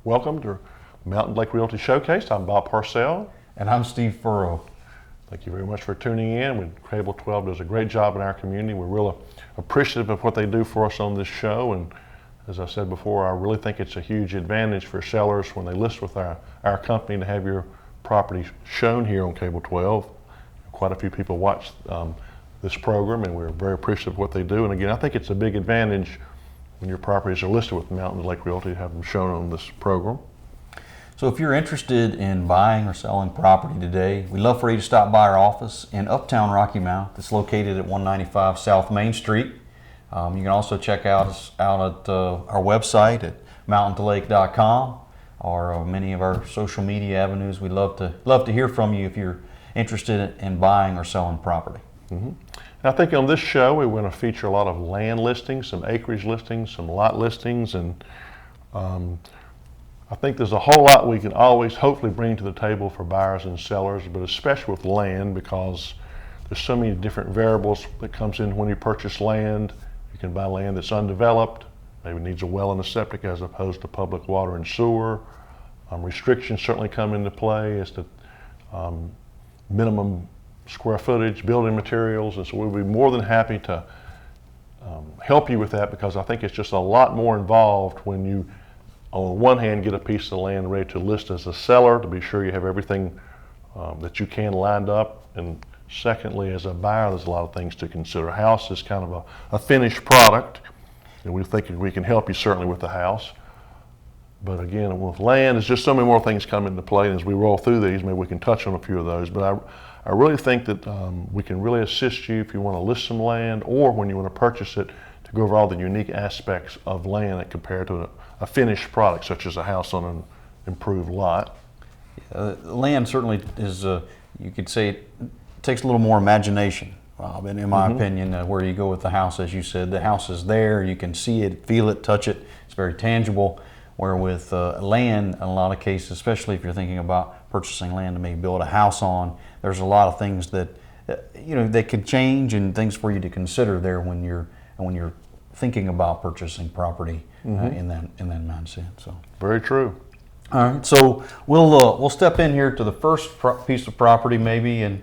Welcome to Mountain Lake Realty Showcase. I'm Bob Parcell. And I'm Steve Furrow. Thank you very much for tuning in. Cable 12 does a great job in our community. We're really appreciative of what they do for us on this show. And as I said before, I really think it's a huge advantage for sellers when they list with our company to have your property shown here on Cable 12. Quite a few people watch this program, and we're very appreciative of what they do. And again, I think it's a big advantage when your properties are listed with Mountain Lake Realty to have them shown on this program. So if you're interested in buying or selling property today, we'd love for you to stop by our office in Uptown Rocky Mount. It's located at 195 South Main Street. You can also check us out at our website at mountaintolake.com or many of our social media avenues. We'd love to hear from you if you're interested in buying or selling property. Mm-hmm. I think on this show we're going to feature a lot of land listings, some acreage listings, some lot listings, and I think there's a whole lot we can always hopefully bring to the table for buyers and sellers, but especially with land, because there's so many different variables that comes in when you purchase land. You can buy land that's undeveloped, maybe needs a well and a septic as opposed to public water and sewer. Restrictions certainly come into play as to minimum square footage, building materials, and so we'll be more than happy to help you with that, because I think it's just a lot more involved when you, on one hand, get a piece of land ready to list as a seller to be sure you have everything that you can lined up, and secondly, as a buyer, there's a lot of things to consider. A house is kind of a finished product, and we think we can help you certainly with the house. But again, with land, there's just so many more things come into play, and as we roll through these, maybe we can touch on a few of those. But I really think that we can really assist you if you want to list some land or when you want to purchase it, to go over all the unique aspects of land that compared to a finished product, such as a house on an improved lot. Land certainly is, you could say, it takes a little more imagination, Bob, and in my opinion, where you go with the house, as you said, the house is there, you can see it, feel it, touch it, it's very tangible. Where with land, in a lot of cases, especially if you're thinking about purchasing land to maybe build a house on, there's a lot of things that they could change, and things for you to consider there when you're thinking about purchasing property in that mindset. So very true. All right, so we'll step in here to the first piece of property maybe, and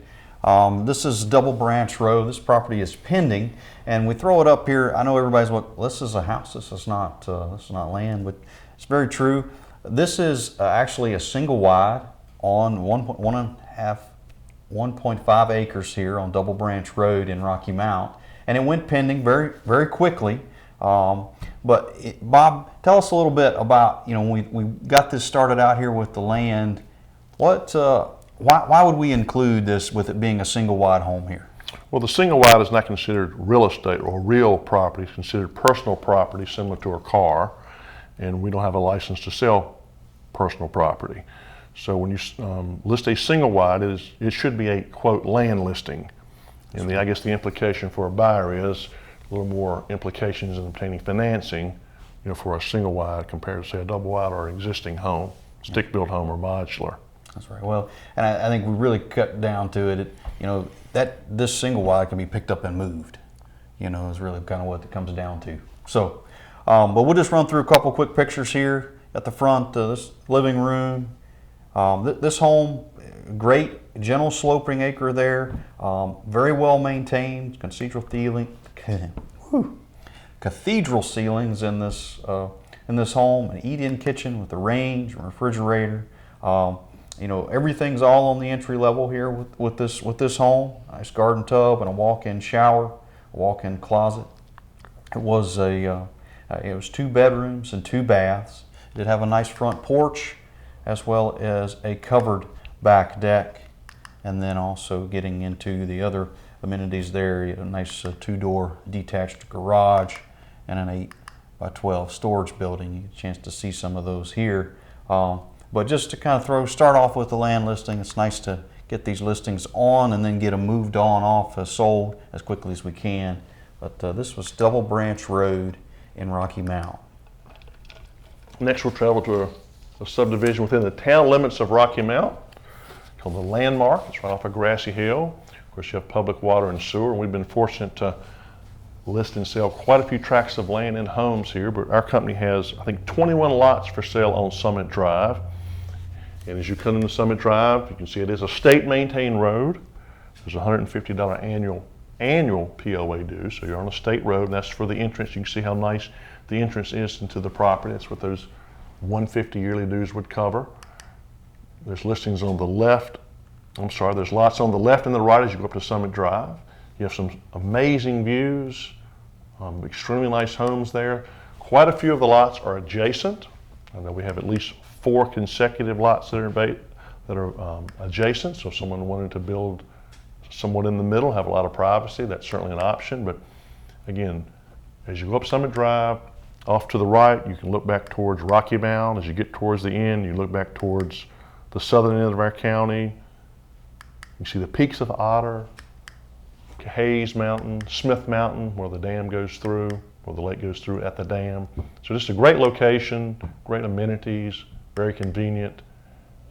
this is Double Branch Road. This property is pending, and we throw it up here. I know everybody's this is a house. This is not land, but it's very true. This is actually a single wide on 1.5 acres here on Double Branch Road in Rocky Mount, and it went pending very, very quickly. Bob, tell us a little bit about, we got this started out here with the land. Why would we include this with it being a single wide home here? Well, the single wide is not considered real estate or real property. It's considered personal property, similar to a car, and we don't have a license to sell personal property. So when you list a single wide, it should be a, quote, land listing. And I guess the implication for a buyer is a little more implications in obtaining financing, for a single wide compared to, say, a double wide or an existing home, stick-built home or modular. That's right. Well, and I think we really cut down to it. That this single wide can be picked up and moved. Is really kind of what it comes down to. So, but we'll just run through a couple quick pictures here at the front. This living room. This home, great gentle sloping acre there. Very well maintained. Cathedral ceilings in this home. An eat-in kitchen with a range and refrigerator. Everything's all on the entry level here with this home. Nice garden tub and a walk-in shower, a walk-in closet. It was 2 bedrooms and 2 baths. It did have a nice front porch, as well as a covered back deck, and then also getting into the other amenities there. A nice 2-door detached garage and an 8x12 storage building. You get a chance to see some of those here. But just to kind of start off with the land listing, it's nice to get these listings on and then get them moved off, sold as quickly as we can. But this was Double Branch Road in Rocky Mount. Next, we'll travel to a subdivision within the town limits of Rocky Mount called the Landmark. It's right off a grassy hill. Of course, you have public water and sewer, and we've been fortunate to list and sell quite a few tracts of land and homes here, but our company has, I think, 21 lots for sale on Summit Drive. And as you come into Summit Drive, you can see it is a state-maintained road. There's a $150 annual POA due, so you're on a state road, and that's for the entrance. You can see how nice the entrance is into the property. That's what those $150 yearly dues would cover. There's listings on the left. There's lots on the left and the right as you go up to Summit Drive. You have some amazing views, extremely nice homes there. Quite a few of the lots are adjacent. I know we have at least 4 consecutive lots that are adjacent, so if someone wanted to build somewhat in the middle, have a lot of privacy, that's certainly an option. But again, as you go up Summit Drive, off to the right, you can look back towards Rocky Mound. As you get towards the end, you look back towards the southern end of our county. You see the peaks of Otter, Hayes Mountain, Smith Mountain, where the dam goes through, where the lake goes through at the dam. So just a great location, great amenities, very convenient.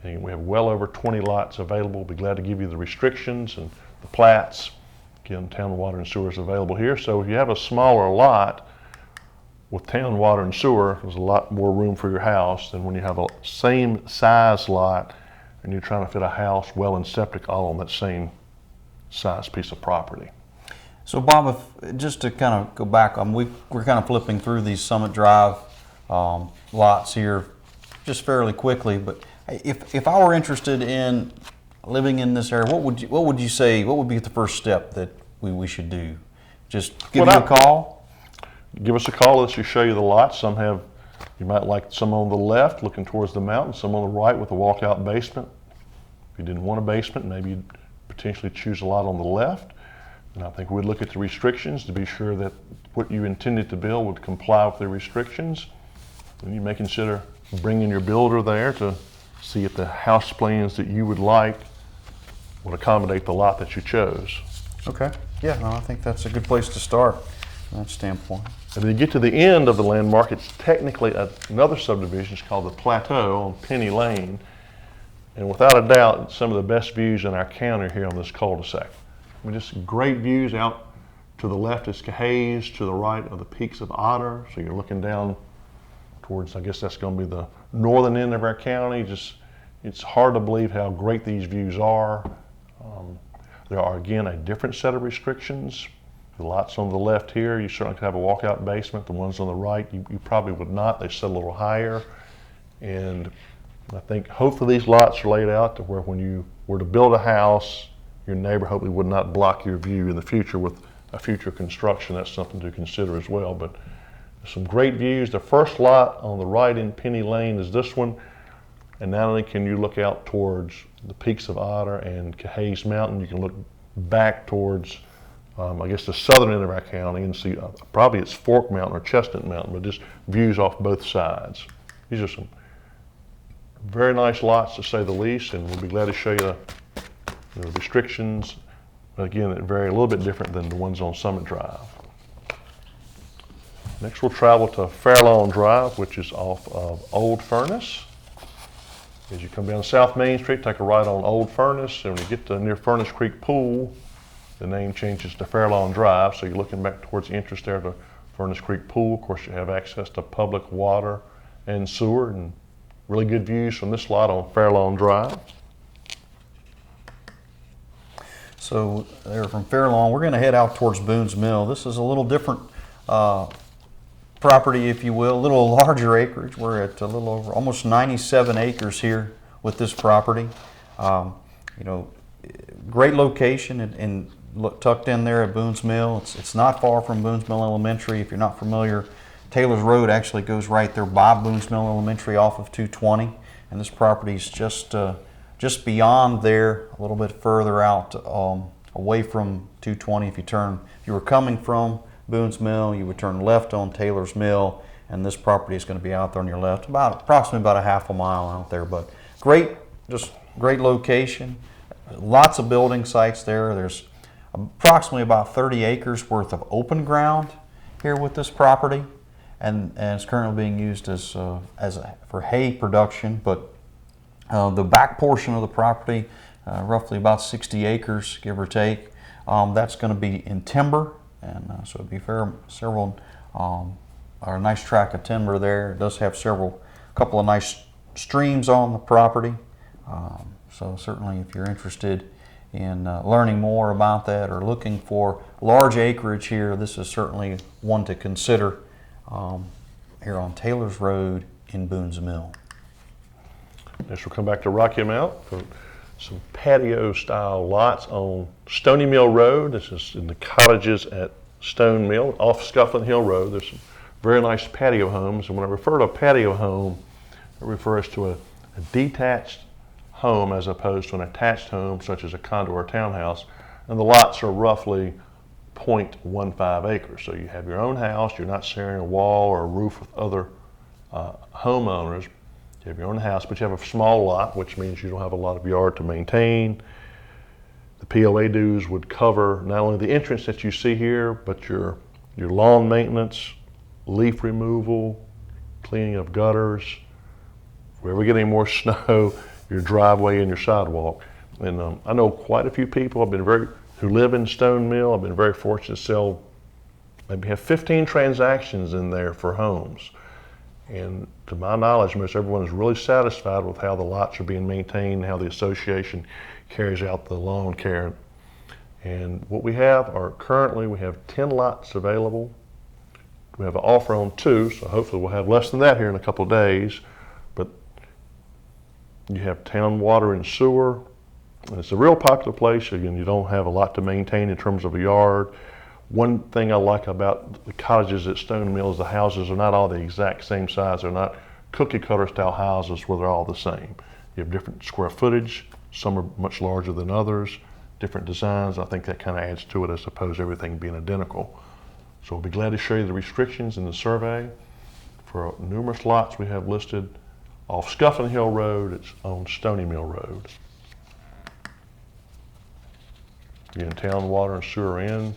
And we have well over 20 lots available. We'll be glad to give you the restrictions and the plats. Again, town water and sewer is available here. So if you have a smaller lot with town water and sewer, there's a lot more room for your house than when you have a same size lot and you're trying to fit a house, well, and septic all on that same size piece of property. So Bob, just to kind of go back, we're kind of flipping through these Summit Drive lots here just fairly quickly, but if I were interested in living in this area, what would you say, what would be the first step that we should do? Just give you a call? Give us a call. Let's just show you the lots. You might like some on the left looking towards the mountain, some on the right with a walkout basement. If you didn't want a basement, maybe you'd potentially choose a lot on the left. And I think we'd look at the restrictions to be sure that what you intended to build would comply with the restrictions. And you may consider bringing your builder there to see if the house plans that you would like would accommodate the lot that you chose. Okay. Yeah, no, I think that's a good place to start from that standpoint. And then you get to the end of the landmark, it's technically another subdivision. It's called the Plateau on Penny Lane. And without a doubt, some of the best views in our county here on this cul-de-sac. I mean, just great views. Out to the left is Hayes, to the right are the peaks of Otter. So you're looking down towards, I guess that's going to be the northern end of our county. It's hard to believe how great these views are. There are, again, a different set of restrictions. The lots on the left here, you certainly could have a walkout basement. The ones on the right, you probably would not. They sit a little higher. And I think hopefully these lots are laid out to where when you were to build a house, your neighbor hopefully would not block your view in the future with a future construction. That's something to consider as well. But some great views. The first lot on the right in Penny Lane is this one. And not only can you look out towards the peaks of Otter and Hayes Mountain, you can look back towards, I guess, the southern end of our county and see probably it's Fork Mountain or Chestnut Mountain, but just views off both sides. These are some very nice lots, to say the least, and we'll be glad to show you the restrictions. Again, that vary a little bit different than the ones on Summit Drive. Next, we'll travel to Fairlawn Drive, which is off of Old Furnace. As you come down South Main Street, take a right on Old Furnace, and when you get to near Furnace Creek Pool, the name changes to Fairlawn Drive. So you're looking back towards the entrance there to Furnace Creek Pool. Of course, you have access to public water and sewer, and really good views from this lot on Fairlawn Drive. So there from Fairlawn, we're going to head out towards Boone's Mill. This is a little different property, if you will, a little larger acreage. We're at a little over almost 97 acres here with this property. Great location and tucked in there at Boone's Mill. It's not far from Boone's Mill Elementary. If you're not familiar, Taylor's Road actually goes right there by Boone's Mill Elementary off of 220, and this property is just beyond there, a little bit further out away from 220. If you were coming from Boone's Mill, you would turn left on Taylor's Mill, and this property is going to be out there on your left, approximately about a half a mile out there. But great location. Lots of building sites there. There's approximately about 30 acres worth of open ground here with this property, and it's currently being used for hay production. But the back portion of the property, roughly about 60 acres, give or take, that's going to be in timber and so it'd be several, or a nice tract of timber there. It does have couple of nice streams on the property. So certainly if you're interested in learning more about that or looking for large acreage here, this is certainly one to consider here on Taylor's Road in Boone's Mill. Next we'll come back to Rocky Mount for some patio style lots on Stony Mill Road. This is in the cottages at Stone Mill off Scufflin Hill Road. There's some very nice patio homes, and when I refer to a patio home, it refers to a detached home as opposed to an attached home such as a condo or townhouse, and the lots are roughly 0.15 acres. So you have your own house, you're not sharing a wall or a roof with other homeowners. You have your own house, but you have a small lot, which means you don't have a lot of yard to maintain. The POA dues would cover not only the entrance that you see here, but your lawn maintenance, leaf removal, cleaning of gutters, if we ever get any more snow, your driveway and your sidewalk. And I know quite a few people who live in Stone Mill. I've been very fortunate to sell, maybe have 15 transactions in there for homes. And to my knowledge, most everyone is really satisfied with how the lots are being maintained, how the association carries out the lawn care. And what we have are currently, we have 10 lots available. We have an offer on 2, so hopefully we'll have less than that here in a couple of days. But you have town water and sewer. And it's a real popular place. Again, you don't have a lot to maintain in terms of a yard. One thing I like about the cottages at Stone Mill is the houses are not all the exact same size. They're not cookie cutter style houses where they're all the same. You have different square footage. Some are much larger than others, different designs. I think that kind of adds to it as opposed to everything being identical. So we'll be glad to show you the restrictions in the survey. For numerous lots we have listed off Scufflin Hill Road, it's on Stony Mill Road. Again, town water and sewer in.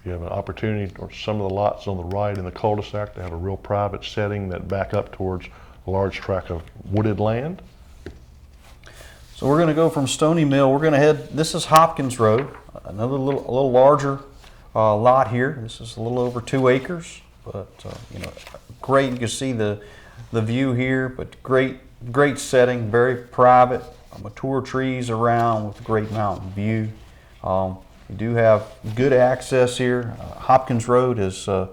You have an opportunity, or some of the lots on the right in the cul-de-sac, to have a real private setting that back up towards a large tract of wooded land. So we're going to go from Stony Mill. We're going to head. This is Hopkins Road, another a little larger lot here. This is a little over 2 acres, but great. You can see the view here, but great setting, very private. Mature trees around with a great mountain view. You do have good access here. Hopkins Road is, if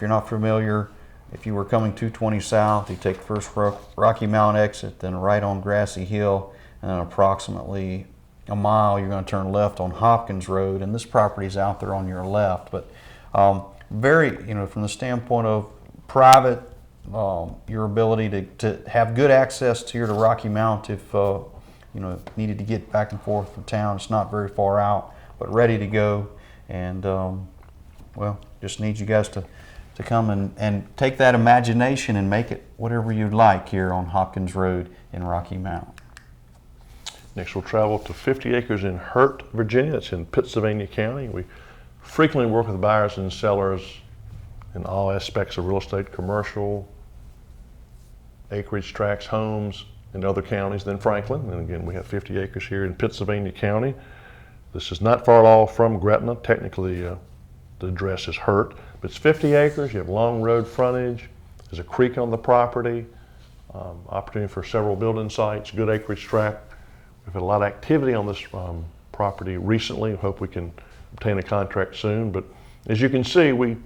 you're not familiar, if you were coming 220 south, you take the first Rocky Mount exit, then right on Grassy Hill, and then approximately a mile you're going to turn left on Hopkins Road, and this property is out there on your left. But very, from the standpoint of private, your ability to have good access to Rocky Mount if needed to get back and forth from town. It's not very far out, but ready to go. And just need you guys to come and take that imagination and make it whatever you'd like here on Hopkins Road in Rocky Mount. Next we'll travel to 50 acres in Hurt, Virginia. It's in Pittsylvania County. We frequently work with buyers and sellers in all aspects of real estate, commercial, acreage tracts, homes in other counties than Franklin. And again, we have 50 acres here in Pittsylvania County. This is not far at all from Gretna. Technically, the address is Hurt, but it's 50 acres. You have long road frontage. There's a creek on the property. Opportunity for several building sites, good acreage tract. We've had a lot of activity on this property recently. Hope we can obtain a contract soon. But as you can see, we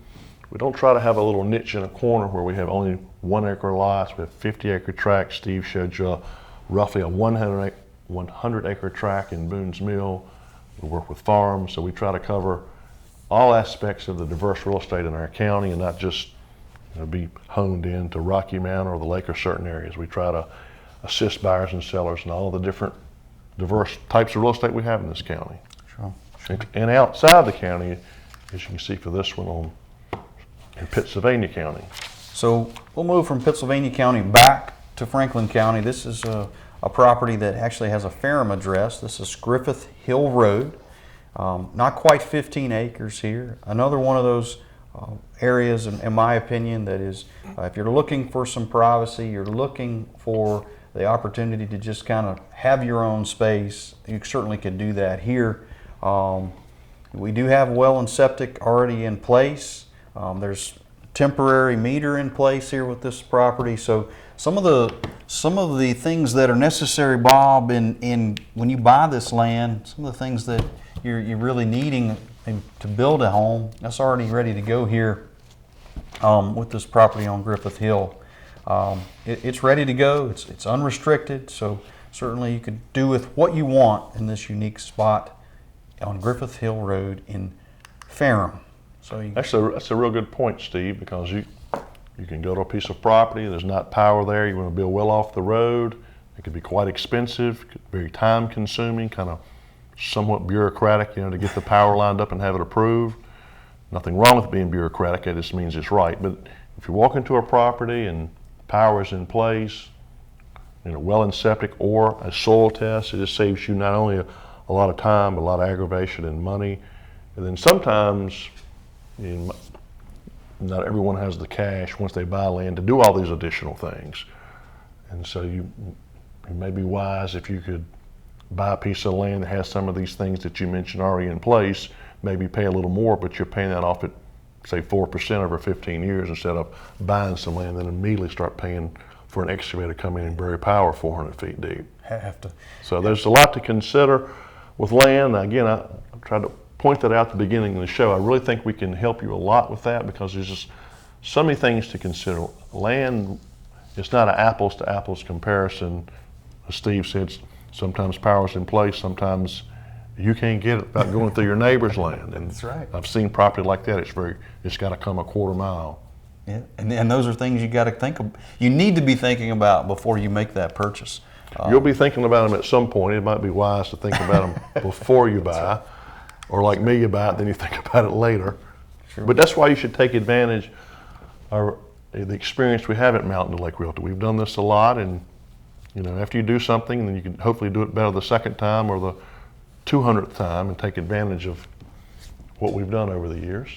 don't try to have a little niche in a corner where we have only 1 acre lots. We have 50 acre tracts. Steve showed you roughly a 100 acre tract in Boone's Mill. We work with farms, so we try to cover all aspects of the diverse real estate in our county and not just be honed in to Rocky Mount or the lake or certain areas. We try to assist buyers and sellers in all the different diverse types of real estate we have in this county. Sure. And outside the county, as you can see for this one in Pittsylvania County. So we'll move from Pittsylvania County back to Franklin County. This is a property that actually has a Ferrum address. This is Griffith Hill Road. Not quite 15 acres here. Another one of those areas, in my opinion, that is, if you're looking for some privacy, you're looking for the opportunity to just kind of have your own space, you certainly can do that here. We do have well and septic already in place. There's temporary meter in place here with this property. So some of the things that are necessary, Bob, in when you buy this land, some of the things that you're really needing to build a home, that's already ready to go here with this property on Griffith Hill. It's ready to go. It's unrestricted. So certainly you could do with what you want in this unique spot on Griffith Hill Road in Ferrum. So That's a real good point, Steve, because you can go to a piece of property, there's not power there, you want to build well off the road, it could be quite expensive, very time consuming, kind of somewhat bureaucratic, to get the power lined up and have it approved. Nothing wrong with being bureaucratic, it just means it's right. But if you walk into a property and power is in place, well and septic or a soil test, it just saves you not only a lot of time, but a lot of aggravation and money. And then sometimes, not everyone has the cash once they buy land to do all these additional things. And so you may be wise if you could buy a piece of land that has some of these things that you mentioned already in place, maybe pay a little more, but you're paying that off at, say, 4% over 15 years instead of buying some land and then immediately start paying for an excavator to come in and bury power 400 feet deep. So there's a lot to consider with land. Again, I tried to point that out at the beginning of the show. I really think we can help you a lot with that because there's just so many things to consider. Land, it's not an apples to apples comparison. As Steve said, sometimes power's in place, sometimes you can't get it without going through your neighbor's land. And that's right. I've seen property like that. It's got to come a quarter mile. Yeah, and those are things you got to think of. You need to be thinking about before you make that purchase. You'll be thinking about them at some point. It might be wise to think about them before you buy, or like me, you buy it, then you think about it later. Sure. But that's why you should take advantage of the experience we have at Mountain to Lake Realty. We've done this a lot, and after you do something, then you can hopefully do it better the second time or the 200th time and take advantage of what we've done over the years.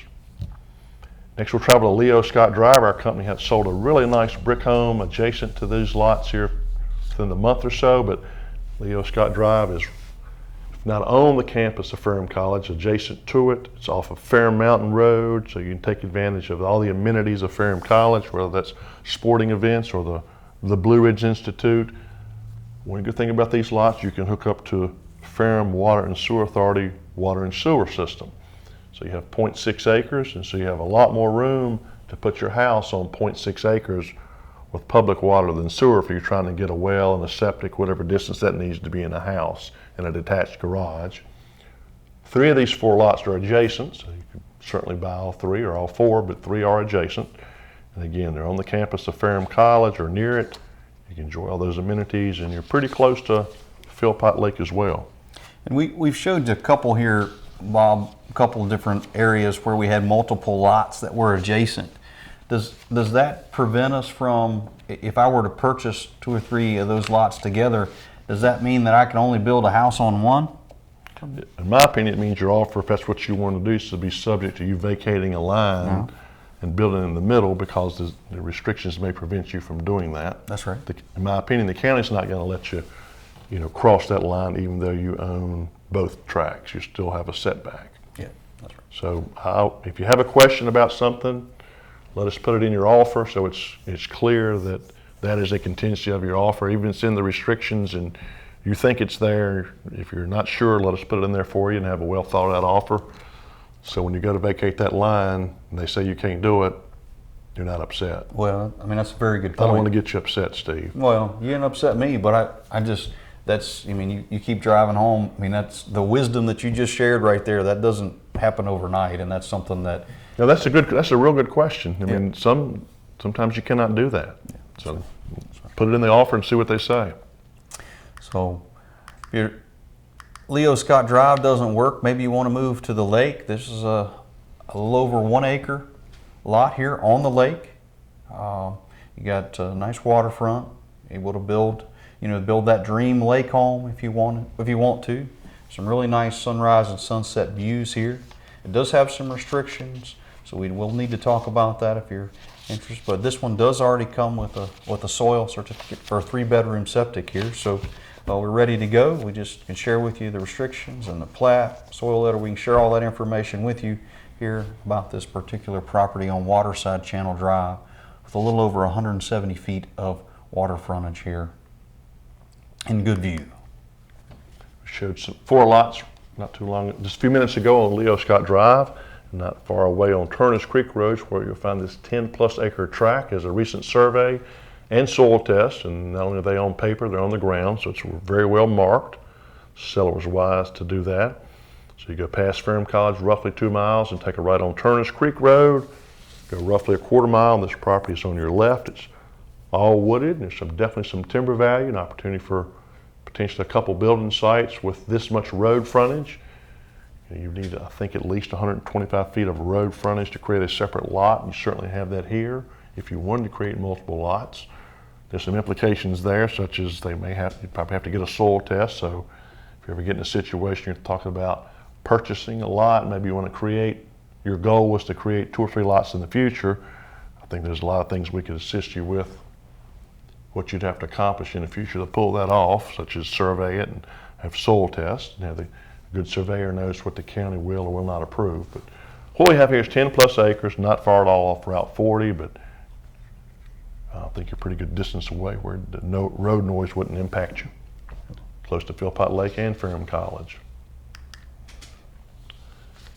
Next, we'll travel to Leo Scott Drive. Our company has sold a really nice brick home adjacent to these lots here within the month or so, but Leo Scott Drive is not on the campus of Ferrum College, adjacent to it. It's off of Ferrum Mountain Road, so you can take advantage of all the amenities of Ferrum College, whether that's sporting events or the Blue Ridge Institute. One good thing about these lots, you can hook up to Ferrum Water and Sewer Authority water and sewer system. So you have 0.6 acres, and so you have a lot more room to put your house on 0.6 acres with public water than sewer if you're trying to get a well and a septic, whatever distance that needs to be in a house and a detached garage. 3 of these 4 lots are adjacent, so you can certainly buy all 3 or all 4, but 3 are adjacent. And again, they're on the campus of Ferrum College or near it. You can enjoy all those amenities, and you're pretty close to Philpott Lake as well. And we've showed a couple here, Bob, a couple of different areas where we had multiple lots that were adjacent. Does that prevent us from, if I were to purchase 2 or 3 of those lots together, does that mean that I can only build a house on one? In my opinion, it means your offer, if that's what you want to do, is to be subject to you vacating a line and building in the middle, because the restrictions may prevent you from doing that. That's right. In my opinion, the county's not going to let you, cross that line even though you own both tracks. You still have a setback. Yeah, that's right. So if you have a question about something, let us put it in your offer so it's clear that that is a contingency of your offer. Even if it's in the restrictions and you think it's there, if you're not sure, let us put it in there for you and have a well thought out offer. So when you go to vacate that line and they say you can't do it, you're not upset. Well, I mean, that's a very good point. I don't want to get you upset, Steve. Well, you didn't upset me, but I just, you keep driving home. I mean, that's the wisdom that you just shared right there. That doesn't happen overnight, and that's something that. Now that's a real good question. I mean, sometimes you cannot do that. Yeah, so put it in the offer and see what they say. So if your Leo Scott Drive doesn't work, maybe you want to move to the lake. This is a little over 1 acre lot here on the lake. You got a nice waterfront, able to build that dream lake home if you want to. Some really nice sunrise and sunset views here. It does have some restrictions, so we will need to talk about that if you're interested. But this one does already come with a soil certificate for a 3-bedroom septic here. So we're ready to go. We just can share with you the restrictions and the plat, soil letter. We can share all that information with you here about this particular property on Waterside Channel Drive with a little over 170 feet of water frontage here in good view. We showed 4 lots not too long, just a few minutes ago on Leo Scott Drive, not far away on Turners Creek Road, where you'll find this 10+ acre tract as a recent survey and soil test. And not only are they on paper, they're on the ground, so it's very well marked. Seller was wise to do that. So you go past Ferrum College roughly 2 miles and take a right on Turners Creek Road, go roughly a quarter mile, and this property is on your left. It's all wooded, and there's definitely some timber value, an opportunity for potentially a couple building sites with this much road frontage. You need, I think, at least 125 feet of road frontage to create a separate lot. You certainly have that here. If you wanted to create multiple lots, there's some implications there, such as you probably have to get a soil test. So if you ever get in a situation you're talking about purchasing a lot, maybe you want to your goal was to create 2 or 3 lots in the future, I think there's a lot of things we could assist you with, what you'd have to accomplish in the future to pull that off, such as survey it and have soil tests. Now, the good surveyor knows what the county will or will not approve. But what we have here is 10+ acres, not far at all off Route 40, but I think you're a pretty good distance away where the road noise wouldn't impact you. Close to Philpott Lake and Ferrum College.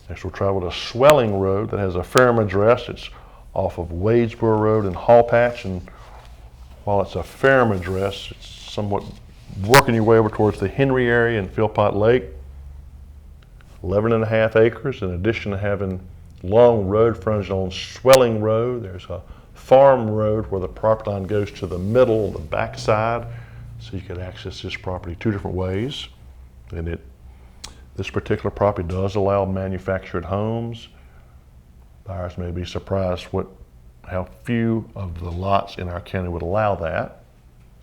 Next we'll travel to Swelling Road that has a Ferrum address. It's off of Wadesboro Road and Hall Patch, and while it's a Ferrum address, it's somewhat working your way over towards the Henry area and Philpott Lake. 11.5 acres, in addition to having long road frontage on Swelling Road. There's a farm road where the property line goes to the middle, the back side, so you could access this property 2 different ways. And this particular property does allow manufactured homes. Buyers may be surprised how few of the lots in our county would allow that.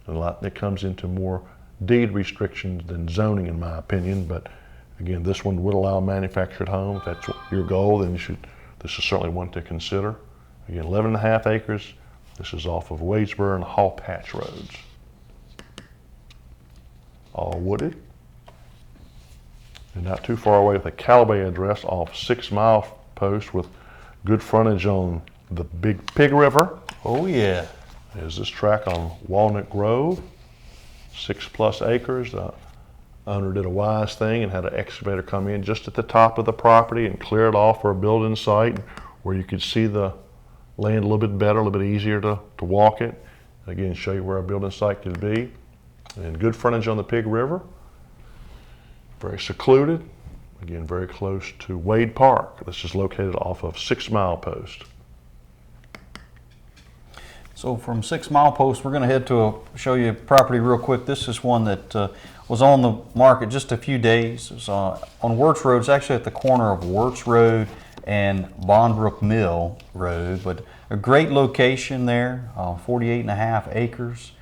A lot that comes into more deed restrictions than zoning, in my opinion. But again, this one would allow manufactured homes. If that's your goal, then this is certainly one to consider. Again, 11.5 acres. This is off of Wadesboro and Hall Patch roads. All wooded. And not too far away with a Callaway address off 6 Mile Post with good frontage on the Big Pig River. Oh yeah. There's this tract on Walnut Grove, 6+ acres. The owner did a wise thing and had an excavator come in just at the top of the property and clear it off for a building site where you could see the land a little bit better, a little bit easier to walk it. Again, show you where a building site could be. And good frontage on the Pig River. Very secluded. Again, very close to Wade Park. This is located off of 6 Mile Post. So from 6 Mile Post, we're going to head to show you a property real quick. This is one that was on the market just a few days. It's on Wirtz Road. It's actually at the corner of Wirtz Road and Bondbrook Mill Road, but a great location there, 48.5 acres.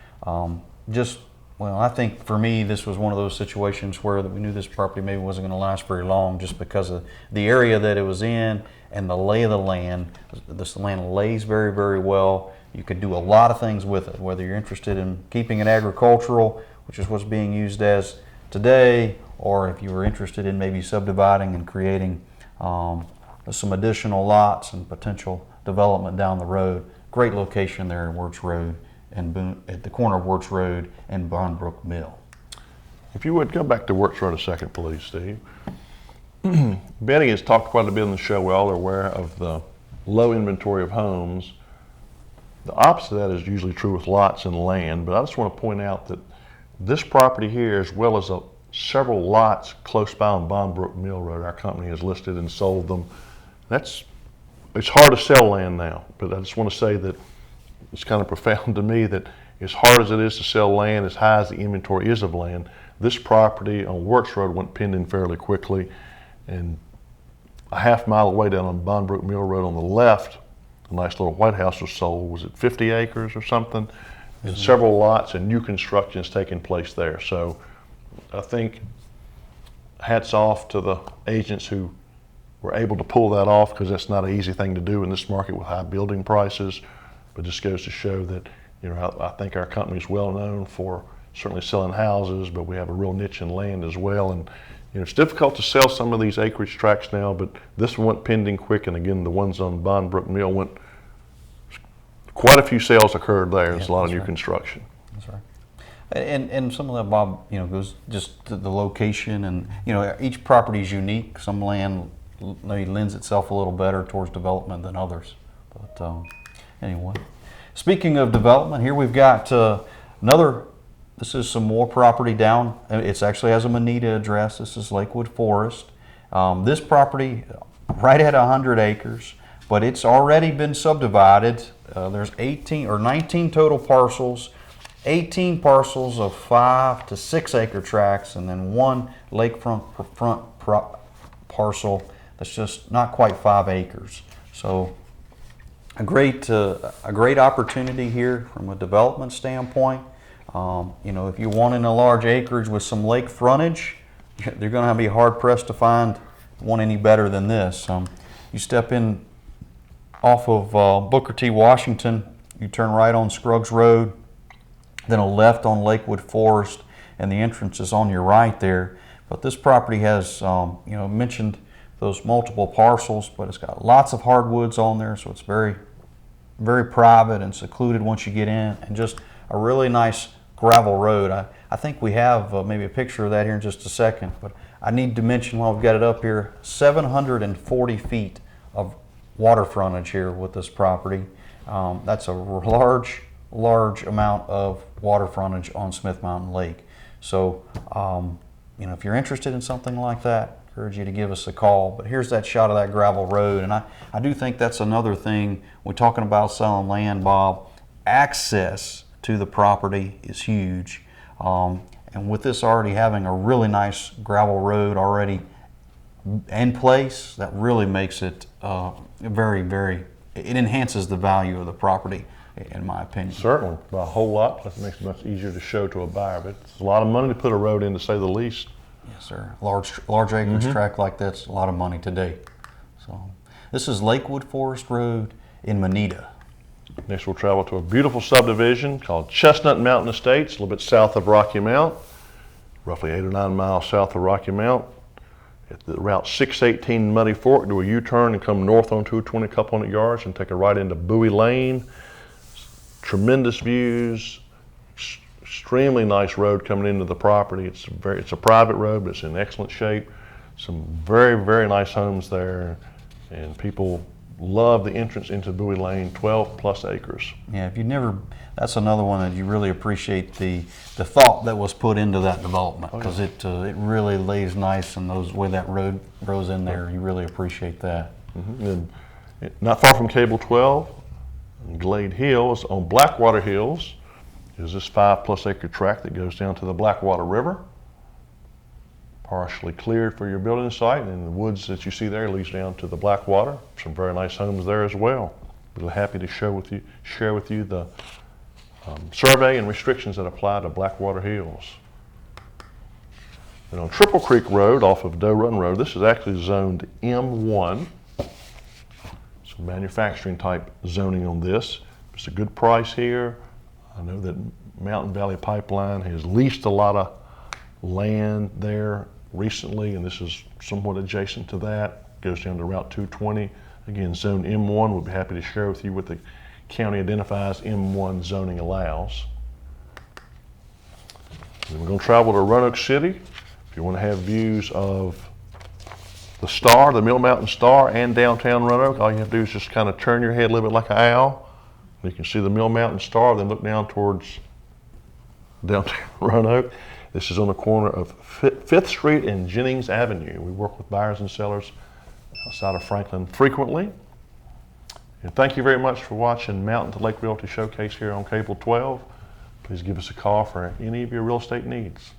Well, I think for me, this was one of those situations where we knew this property maybe wasn't going to last very long just because of the area that it was in and the lay of the land. This land lays very, very well. You could do a lot of things with it, whether you're interested in keeping it agricultural, which is what's being used as today, or if you were interested in maybe subdividing and creating some additional lots and potential development down the road. Great location there in Wirtz Road and at the corner of Wirtz Road and Bondbrook Mill. If you would go back to Wirtz Road a second, please, Steve. Benny has talked quite a bit on the show. We're all aware of the low inventory of homes. The opposite of that is usually true with lots and land, but I just want to point out that this property here, as well as several lots close by on Bondbrook Mill Road, our company has listed and sold them. It's hard to sell land now, but I just want to say that it's kind of profound to me that as hard as it is to sell land, as high as the inventory is of land, this property on Wirtz Road went pending fairly quickly, and a half mile away down on Bondbrook Mill Road on the left, a nice little white house was sold. Was it 50 acres or something? And several lots and new construction is taking place there. So I think hats off to the agents who were able to pull that off, because that's not an easy thing to do in this market with high building prices. But just goes to show that, I think our company is well known for certainly selling houses, but we have a real niche in land as well. And it's difficult to sell some of these acreage tracts now, but this one went pending quick. And again, the ones on Bondbrook Mill went, quite a few sales occurred there. There's a lot of new construction. That's right. And some of that, Bob, goes just to the location, and each property is unique. Some land maybe lends itself a little better towards development than others. But anyway, speaking of development, here we've got another. This is some more property down. It actually has a Moneta address. This is Lakewood Forest. This property, right at 100 acres, but it's already been subdivided. There's 18 or 19 total parcels. 18 parcels of 5 to 6 acre tracts, and then one lakefront parcel that's just not quite 5 acres. So a great opportunity here from a development standpoint. If you're wanting a large acreage with some lake frontage, you're going to be hard pressed to find one any better than this. You step in off of Booker T. Washington, you turn right on Scruggs Road, then a left on Lakewood Forest, and the entrance is on your right there. But this property has, mentioned those multiple parcels, but it's got lots of hardwoods on there, so it's very, very private and secluded once you get in, and just a really nice gravel road. I think we have maybe a picture of that here in just a second, but I need to mention while we've got it up here, 740 feet of water frontage here with this property. That's a large amount of water frontage on Smith Mountain Lake. So, if you're interested in something like that, I encourage you to give us a call. But here's that shot of that gravel road, and I do think that's another thing. We're talking about selling land, Bob. Access to the property is huge, and with this already having a really nice gravel road already in place, that really makes it very, very. It enhances the value of the property, in my opinion. Certainly, by a whole lot. That makes it much easier to show to a buyer. But it's a lot of money to put a road in, to say the least. Yes, sir. Large acreage tract like that's a lot of money today. So, this is Lakewood Forest Road in Moneta. Next, we'll travel to a beautiful subdivision called Chestnut Mountain Estates, a little bit south of Rocky Mount, roughly 8 or 9 miles south of Rocky Mount. At the Route 618 Muddy Fork, do a U-turn and come north on 220 a couple hundred yards and take a right into Bowie Lane. Tremendous views, extremely nice road coming into the property. It's a private road, but it's in excellent shape. Some very, very nice homes there, and people love the entrance into Bowie Lane, 12 plus acres. Yeah, that's another one that you really appreciate the thought that was put into that development, because it really lays nice, and those way that road goes in there, you really appreciate that. And not far from Cable 12, Glade Hills, on Blackwater Hills, is this 5+ acre tract that goes down to the Blackwater River. Partially cleared for your building site, and the woods that you see there leads down to the Blackwater. Some very nice homes there as well. We're happy to share with you the survey and restrictions that apply to Blackwater Hills. And on Triple Creek Road off of Doe Run Road, this is actually zoned M1. Some manufacturing type zoning on this. It's a good price here. I know that Mountain Valley Pipeline has leased a lot of land there recently, and this is somewhat adjacent to that. Goes down to Route 220. Again, zone M1. We'll be happy to share with you what the county identifies M1 zoning allows. Then we're going to travel to Roanoke City. If you want to have views of the Star, the Mill Mountain Star, and downtown Roanoke, all you have to do is just kind of turn your head a little bit like an owl. You can see the Mill Mountain Star, then look down towards downtown Roanoke. This is on the corner of 5th Street and Jennings Avenue. We work with buyers and sellers outside of Franklin frequently. And thank you very much for watching Mountain to Lake Realty Showcase here on Cable 12. Please give us a call for any of your real estate needs.